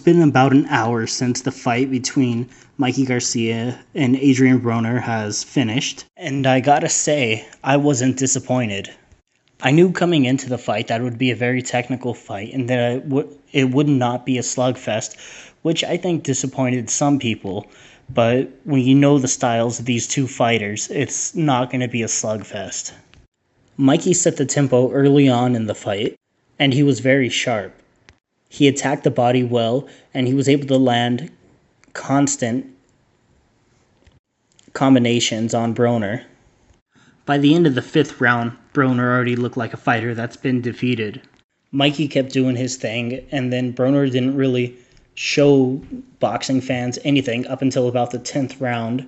been about an hour since the fight between Mikey Garcia and Adrien Broner has finished, and I gotta say, I wasn't disappointed. I knew coming into the fight that it would be a very technical fight and that it would not be a slugfest, which I think disappointed some people. But when you know the styles of these two fighters, it's not going to be a slugfest. Mikey set the tempo early on in the fight, and he was very sharp. He attacked the body well, and he was able to land constant combinations on Broner. By the end of the 5th round, Broner already looked like a fighter that's been defeated. Mikey kept doing his thing, and then Broner didn't really show boxing fans anything up until about the 10th round,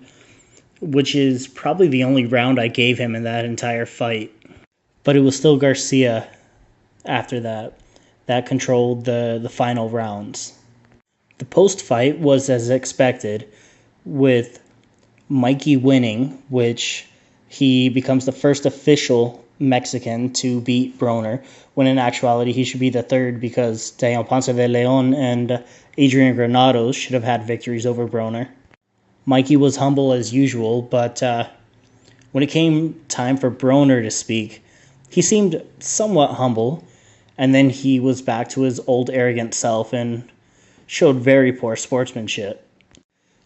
which is probably the only round I gave him in that entire fight. But it was still Garcia after that controlled the final rounds. The post-fight was as expected, with Mikey winning, which he becomes the first official Mexican to beat Broner, when in actuality he should be the third because Daniel Ponce de Leon and Adrien Granados should have had victories over Broner. Mikey was humble as usual, but when it came time for Broner to speak, he seemed somewhat humble, and then he was back to his old arrogant self and showed very poor sportsmanship.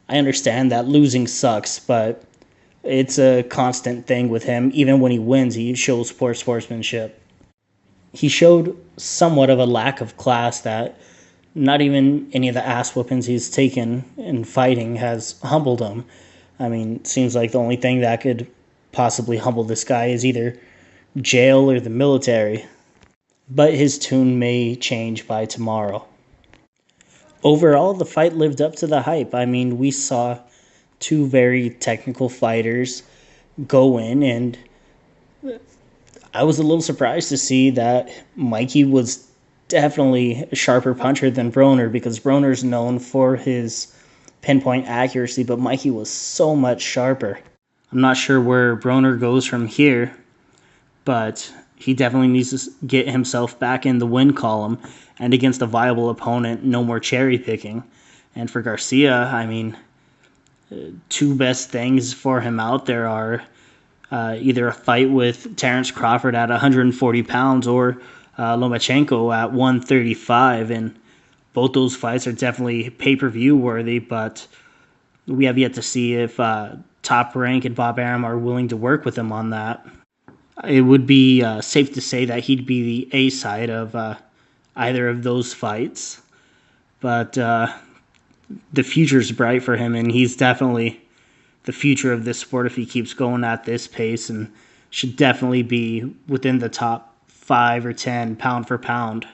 I understand that losing sucks, but it's a constant thing with him. Even when he wins, he shows poor sportsmanship. He showed somewhat of a lack of class that not even any of the ass whoopings he's taken in fighting has humbled him. I mean, it seems like the only thing that could possibly humble this guy is either jail or the military. But his tune may change by tomorrow. Overall, the fight lived up to the hype. I mean, we saw two very technical fighters go in, and I was a little surprised to see that Mikey was definitely a sharper puncher than Broner, because Broner's known for his pinpoint accuracy, but Mikey was so much sharper. I'm not sure where Broner goes from here, but he definitely needs to get himself back in the win column, and against a viable opponent, no more cherry picking. And for Garcia, I mean, two best things for him out there are either a fight with Terrence Crawford at 140 pounds or Lomachenko at 135, and both those fights are definitely pay-per-view worthy, but we have yet to see if Top Rank and Bob Arum are willing to work with him on that. It would be safe to say that he'd be the A side of either of those fights, but the future's bright for him, and he's definitely the future of this sport if he keeps going at this pace, and should definitely be within the top 5 or 10 pound for pound.